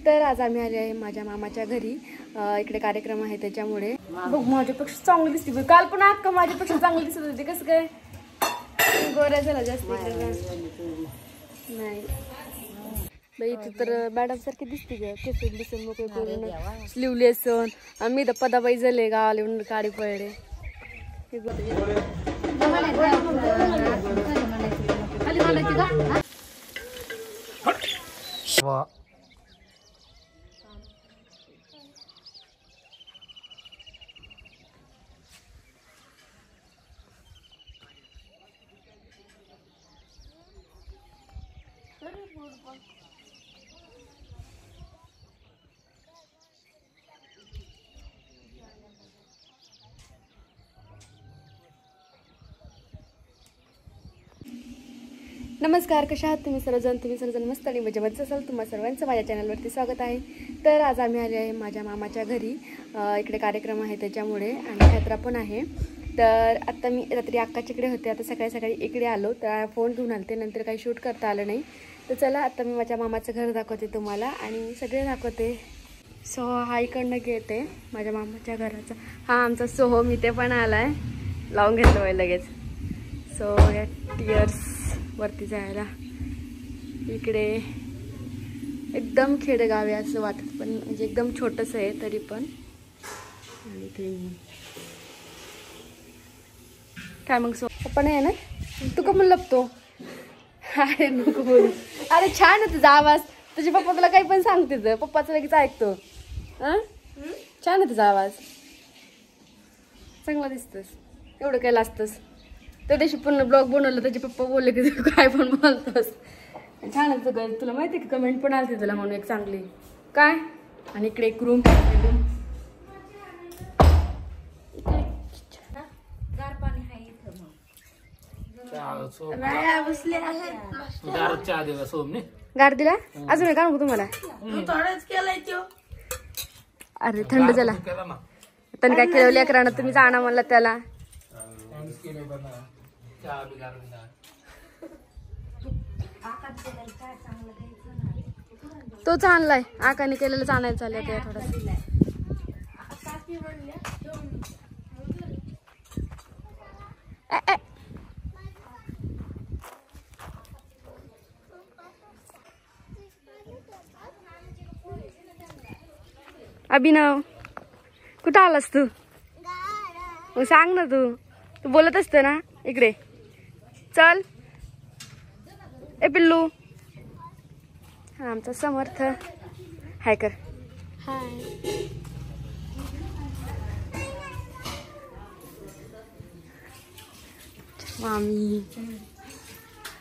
तर आज आम्ही आले आहे माझ्या मामाच्या घरी. इकडे कार्यक्रम आहे त्याच्यामुळे. बघ माझ्यापेक्षा चांगली दिसते. काल पण अक्का माझ्यापेक्षा चांगली दिसत होती. कसं काय गोऱ्या झाला जास्त नाही बाई. तू तर मॅडम सारखी दिसते ग. केसून बिसून मोकळे करून स्लीवलेस. आम्ही तर पदाबाई झाले गावाला येऊन काडी पडले. नमस्कार, कशा आहात तुम्ही सर्वजण मस्त आणि मजेमध्ये असाल. तुम्हा सर्वांचं माझ्या चॅनलवरती स्वागत आहे. तर आज आम्ही आले आहे माझ्या मामाच्या घरी. इकडे कार्यक्रम आहे त्याच्यामुळे आणि यात्रा पण आहे. तर आत्ता मी रात्री अक्काच्याकडे होते. आता सकाळी इकडे आलो. तर फोन घेऊन आलते. नंतर काही शूट करता आलं नाही. तर चला आता मी माझ्या मामाचं घर दाखवते तुम्हाला आणि सगळे दाखवते. सो हा इकडनं घेते माझ्या मामाच्या घराचा. हा आमचा सोहो मी ते पण आला आहे. लावून घेतलं आहे लगेच. सो या टियर्स वरती जायला. इकडे एकदम खेडेगाव आहे असं वाटत, पण म्हणजे एकदम छोटंसं आहे तरी पण. आणि ते काय मग सो पण आहे ना. तू का पण लपतो? अरे नको बोलू. अरे छान आहे तुझा आवाज. तुझे पप्पा तुला काही पण सांगते. पप्पाचं लगेच ऐकतो. छान आहे तुझा आवाज. चांगला दिसतोस. एवढं काय लाजतोस? त्या दिवशी पूर्ण ब्लॉग बनवलं. त्याचे पप्पा बोलले की तू काय पण बोलतोस. छान आहे तुझं. तुला माहिती आहे की कमेंट पण आलती तुला म्हणून एक चांगली. काय आणि इकडे एक रूम. गार दिला अजून काय नको तुम्हाला? अरे थंड झाला. त्यांनी काय केलं लेकरानं? तुम्ही जाणा म्हणला त्याला. तोच आणलाय. आकाने केलेलं आणायला चाललंय ते थोडं. अभिनव कुठं आलास तू? मग सांग ना. तू बोलत असत ना. इकडे चल. ए पिल्लू. हा आमचा समर्थ. हाय कर. हाय. मामी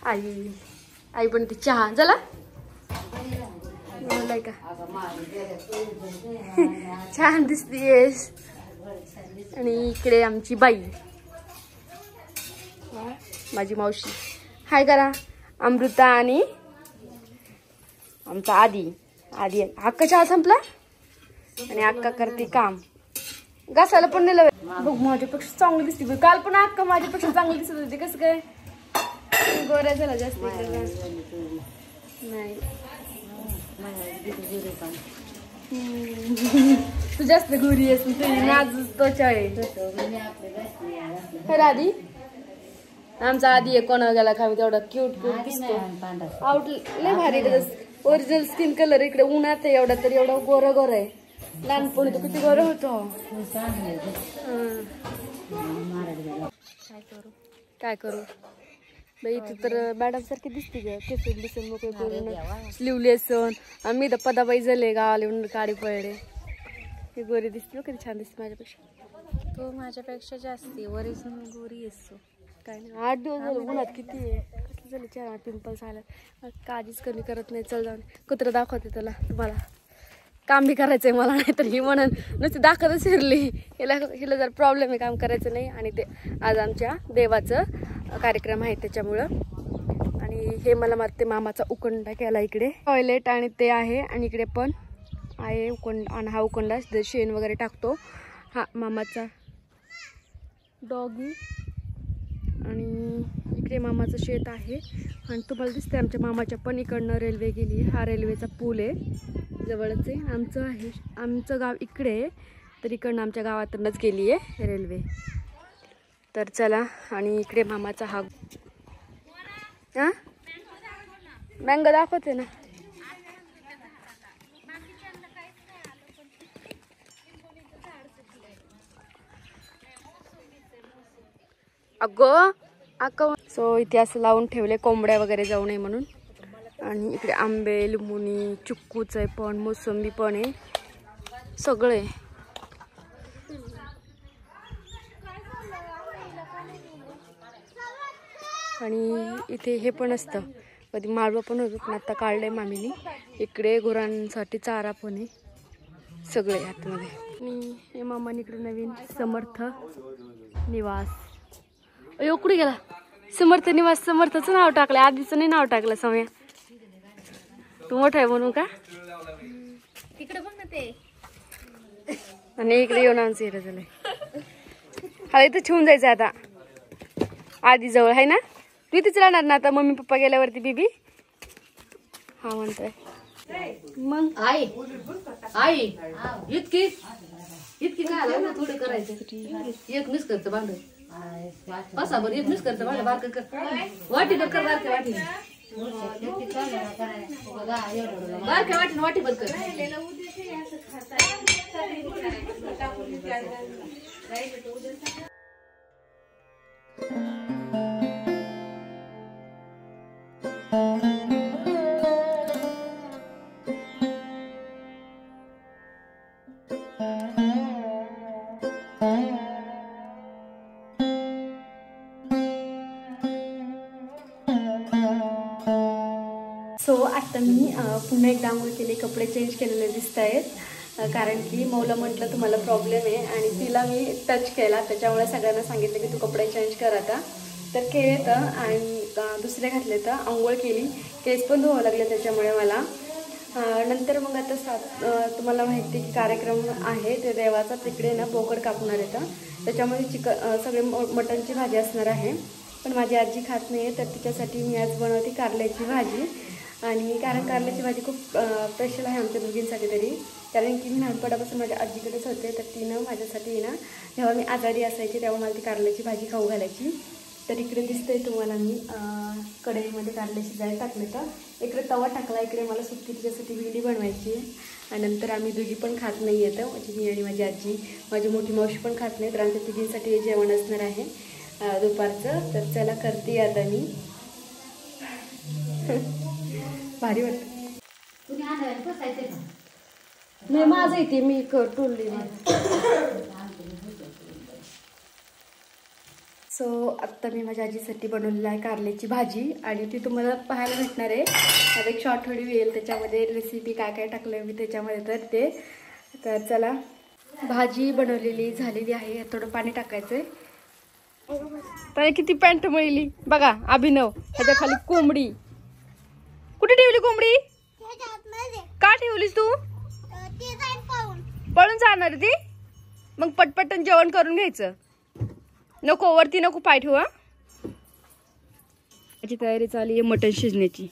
आई पण ती चहा झाला बोलाय का? छान दिसतीयस. आणि इकडे आमची बाई माझी मावशी. हाय करा. अमृता आणि आमचा आदी. अक्का चहा संपला आणि अक्का करते काम. घासायला पण नेलं. बघ माझ्यापेक्षा चांगली दिसते. काल पण अक्का माझ्यापेक्षा चांगली दिसत होती. कसं काय गोऱ्या झाला जास्त नाही. तू जास्त गोरी आहेस. नाजूक त्वचा आहे. आधी आमचा आधी आहे. कोणा गेला खावी तेवढा क्यूट दिसतो. आउट लय भारी. Original skin colour. इकडे उन्हात आहे एवढा तरी एवढा गोरा गोरा आहे. लहानपणी तो किती गोरा होतो. काय करू बाई. तू तर मॅडम सारखी दिसते ग. केसून बिसून मोकळे करून स्लीवलेस. आम्ही तर पदाबाई झाले गावाला येऊन काडी पडले. ही गोरी दिसते. कधी छान दिसते माझ्यापेक्षा. तो माझ्यापेक्षा जास्ती ओरिजिनल गोरी असतो. काय नाही 8 दिवस झाले उन्हात. किती आहे कसं झालं. चेहरा पिंपल्स आला. काळजीच कमी करत नाही. चल जाऊन कुत्र दाखवते तुला. तुम्हाला काम बी करायचंय मला. नाही तर ही म्हणून नुसती दाखवतच फिरली. हिला जर प्रॉब्लेम आहे काम करायचं नाही. आणि ते आज आमच्या देवाचं कार्यक्रम आहे त्याच्यामुळं. आणि हे मला मारते मामाचा उकंडा केला. इकडे टॉयलेट आणि ते आहे. आणि इकडे पण आहे उकंड. आणि हा उकंडा शेण वगैरे टाकतो. हा मामाचा डॉगी. आणि इकडे मामाचं शेत आहे. आणि तुम्हाला दिसते आमच्या मामाच्या पण इकडनं रेल्वे गेली. हा रेल्वेचा पूल आहे. जवळच आहे. आमचं गाव इकडे आहे, तर इकडनं आमच्या गावातूनच गेली आहे रेल्वे. तर चला. आणि इकडे मामाचा हा मँगो दाखवते ना. अगं सो इथे असं लावून ठेवले कोंबड्या वगैरे जाऊ नये म्हणून. आणि इकडे आंबे, लिंबुनी, चिक्कूच आहे पण, मोसंबी पण आहे, सगळे. आणि इथे हे पण असतं, कधी माळवं पण होतं पण आता काढलंय मामीनी. इकडे गुरांसाठी चारा पण आहे, सगळे आतमध्ये. आणि हे मामाने इकडे नवीन समर्थ निवास. अयो कुठे गेला समर्थ निवास? समर्थचं नाव टाकलं, आधीचं नाही नाव टाकलं. समय तू मोठा आहे म्हणून का? तिकडे बघ ना ते. आणि इकडे येऊन आमचं हिरं झालंय. हा इथं ठेवून जायचं आता, आधी जवळ आहे ना. तू इथेच राहणार ना आता मम्मी पप्पा गेल्यावरती? बीबी हा म्हणतोय. मग आई आई इतकी इतकी काय आलं ना, थोडं करायचं. एक मिस करतं भांड बसा बरं, एक मिस करतं भांड बारकं कर, वाटीभर कर, बारक्या वाटीने, बारक्या वाटीने वाटीभर कर. सो आता मी पुन्हा एकदा आंघोळ केली, कपडे चेंज केलेले दिसत आहेत. कारण की मौला म्हटलं तुम्हाला प्रॉब्लेम आहे आणि तिला मी टच केला, त्याच्यामुळे सगळ्यांना सांगितलं की तू कपडे चेंज कर आता. तर केले तर आणि दुसरे घातले तर आंघोळ केली, केस पण धुवावं लागले त्याच्यामुळे मला. नंतर मग आता तुम्हाला माहिती आहे की कार्यक्रम आहे ते देवाचा, तिकडे ना बोकड कापणार येतं, त्याच्यामध्ये सगळे मटणची भाजी असणार आहे. पण माझी आजी खात नाही आहे, तर तिच्यासाठी मी आज बनवते कारल्याची भाजी. आणि कारण कारल्याची भाजी खूप स्पेशल आहे आमच्या दोघींसाठी तरी, कारण की मी लहानपणापासून माझ्या आजीकडेच होते, तर तिनं माझ्यासाठी ना जेव्हा मी आजारी असायची तेव्हा मला ती कारल्याची भाजी खाऊ घालायची. तर इकडे दिसतंय तुम्हाला मी कढईमध्ये कारले शिजायला टाकले, तर इकडे तवा टाकला, इकडे मला सुट्टी तिच्यासाठी वेगळी बनवायची आहे. आणि नंतर आम्ही दोघी पण खात नाही येतं, म्हणजे मी आणि माझी आजी, माझी मोठी मावशी पण खात नाही, तर आमच्या तिघींसाठी हे जेवण असणार आहे दुपारचं. तर चला करते आता मी. भारी वाटतं. नाही माझं इथे मी टोलली. सो आत्ता मी माझ्या आजीसाठी बनवलेलं आहे कारल्याची भाजी, आणि ती तुम्हाला पाहायला भेटणार आहे. आता एक शॉर्ट व्हिडिओ येईल, त्याच्यामध्ये रेसिपी काय काय टाकलं मी त्याच्यामध्ये, तर ते. तर चला, भाजी बनवलेली झालेली आहे. थोडं पाणी टाकायचं आहे. तर किती पॅन्ट मिळली बघा. अभिनव ह्याच्या खाली कोंबडी. कुठे ठेवली कोंबडी? का ठेवलीस तू? पळून जाणार ती? मग पटपटन जेवण करून घ्यायचं. नको वरती नको पाय ठेवा. याची तयारी चालू आहे मटण शिजण्याची.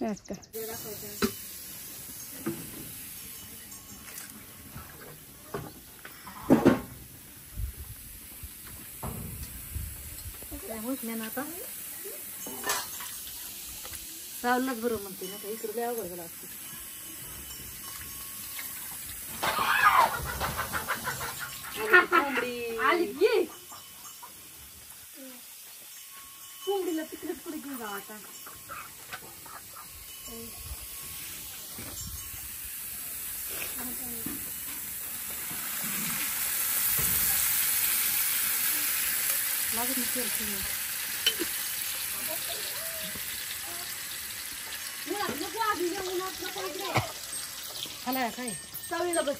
आता राहुलच बरोबर म्हणते ना, इकडे लय अवघड लागते. कोंबडीला तिकडेच पुढे घेऊन जाऊ आता. लागत नाही. खाला काय चावीला बस.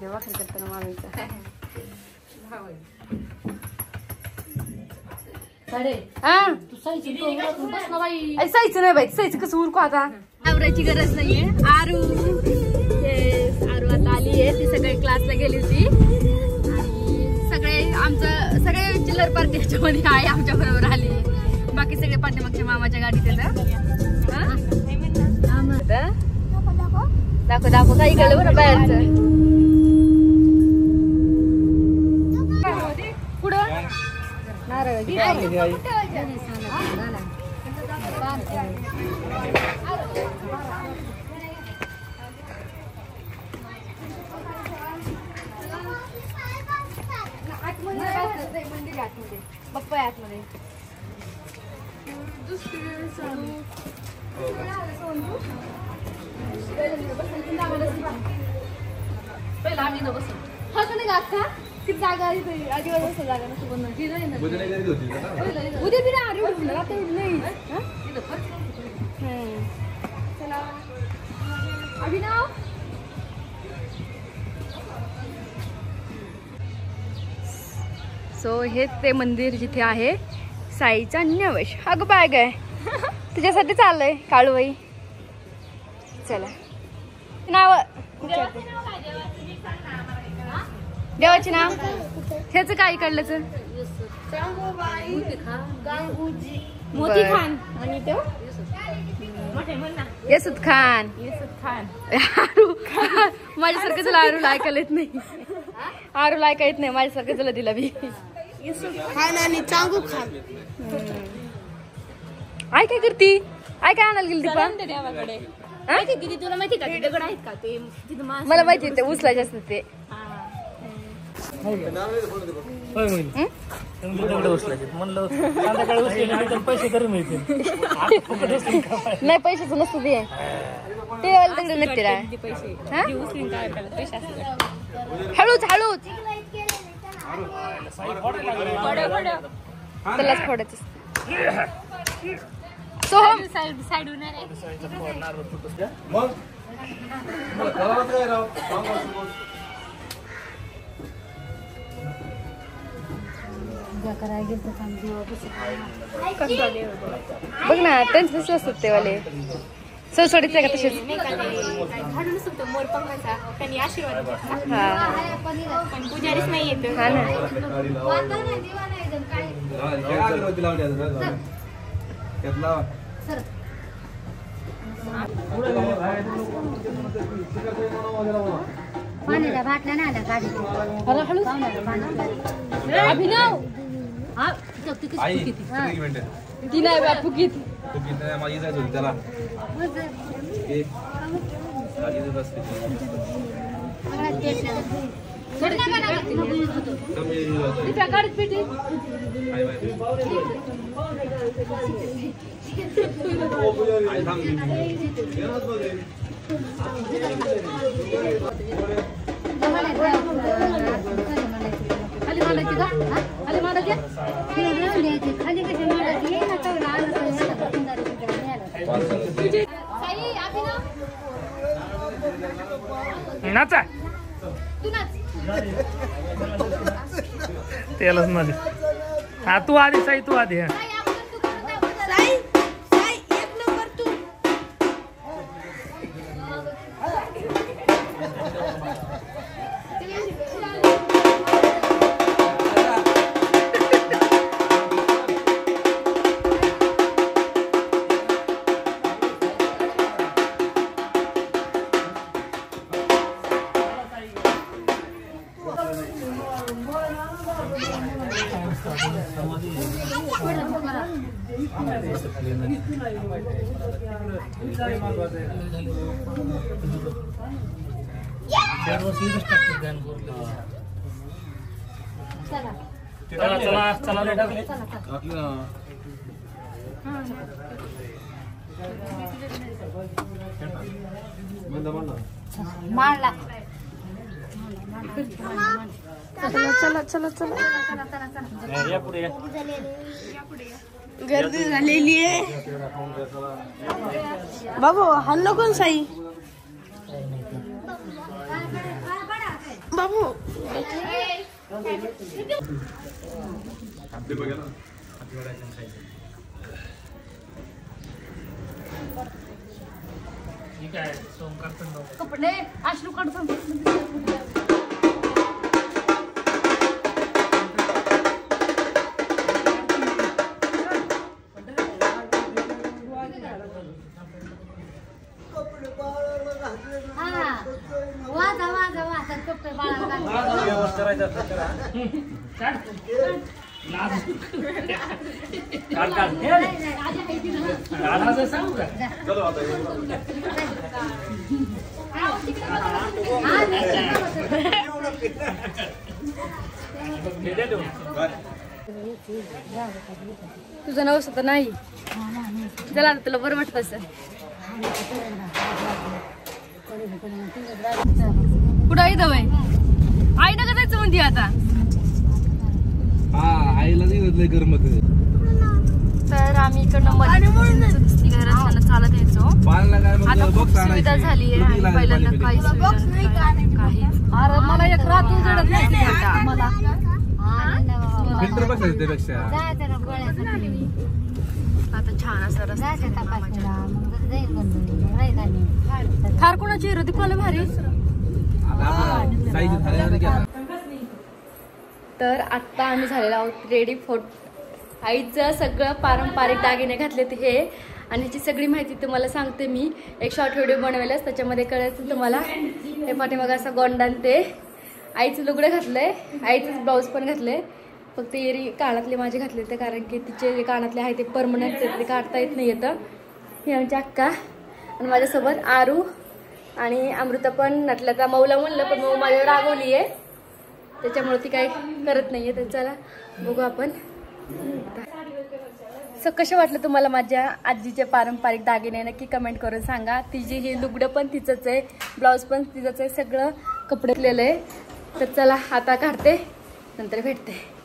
वाखरी करताना मामीचा सायचं नाही बाई, सायचं कसं उरकू आता. आवरायची गरज नाहीये. आरू आता आली आहे. ती सगळे क्लासला गेली होती आणि सगळे चिल्लर पार्टी ह्याच्यामध्ये आहे आमच्या बरोबर आली. बाकी सगळे पाठीमागच्या मामाच्या गाडीत येतं. दाखव काही गेलं बरं बाहेरचं. पुढं नारळ पप्पा आहे आतमध्ये. पहिला आम्ही इथं बसू. हा का नाही का किती जागा अजिबात बसतो जागा नसतो. उद्या बी ना रात्री नाही. चला अभिनव. सो हे ते मंदिर जिथे आहे साईचा नवश. अगं बॅग आहे तुझ्यासाठी चाललंय काळूबाई. चला नाव देवाचे नाव ह्याच काय काढलंच मोती खान आणि तो यसुद खान. माझ्यासारखं तुला आरूला ऐकायला येत नाही. आरूला ऐकायला येत नाही माझ्यासारखं तुला दिला बी. खान आणि चांगू खान. आय काय करती. आय काय आणायला गेली दीपा. किती तुला माहिती का ते दगड आहेत का ते तिथं मला माहिती ते उचलायचे असतात ते. नाही पैशाचं नसतं ते दगड नसते. हळूच हळूच त्यालाच फोडायचं. सोहम साईड होणार आहे. बघ ना त्यांचे दिसले असतात ते वाले सडसडीचे का तसेच. मोर पंखाचा त्यांनी आशीर्वाद हा पण पुजारीच नाही येत. हा ना पाण्याच्या बाटल्या नाही आल्या गाडीत. अभिनव ती नाही बापू किती गाडीत पेटी खाली मांडायची का. खाली मांडायची खाली कशी मारायची ये ना तेवढं आलं नाचा त्यालाच मध्ये. हा तू आधी साई तू आधी. हा चला चला चला मारला. चला चला चला या पुढे या. गर्दी झालेली आहे. बाबू हल्लो कोण साई बाबू. ठीक आहे सोमकार पण कपडे अश्रू काढतो सांगू का तुझं नाव स्वतः नाही चला आता तुला बरं वाटत असं कुठं आहे दवाई आई नका जायचं म्हणते आता आईला नाही गरमत तर आम्ही इकडनं मध्ये घरात चालत यायचो आता खूप सुविधा झाली आहे आणि पहिल्यांदा काही काही मला एक रात उजडत नाही मला फिल्टर बसायचं त्यापेक्षा आता छान असं रस्ता फार कोणाची होती कोण भारी तर आत्ता आम्ही झालेलो आहोत रेडी फोटो आईचं सगळं पारंपरिक दागिने घातले ते हे आणि ह्याची सगळी माहिती तुम्हाला सांगते मी एक शॉर्ट व्हिडिओ बनवेलच त्याच्यामध्ये कळायचं तुम्हाला हे पाठीमागं असं गोंडान ते आईचं लुगडं घातलंय आईचंच ब्लाऊज पण घातलंय फक्त एरी कानातले माझे घातले ते कारण की तिचे जे कानातले आहे ते परमनंट ते काढता येत नाही येतं ही आमची अक्का आणि माझ्यासोबत आरू आणि अमृता पण नटल्याचा मऊला म्हणलं पण मऊ माझ्यावर रागवली आहे त्याच्यामुळे ती काही करत नाहीये तर चला बघू आपण सो कसे वाटलं तुम्हाला माझ्या आजीचे पारंपरिक दागिने नक्की कमेंट करून सांगा तिची ही लुगडं पण तिचंच आहे ब्लाऊज पण तिचंच आहे सगळं कपडे केलेलं आहे तर चला आता काढते नंतर भेटते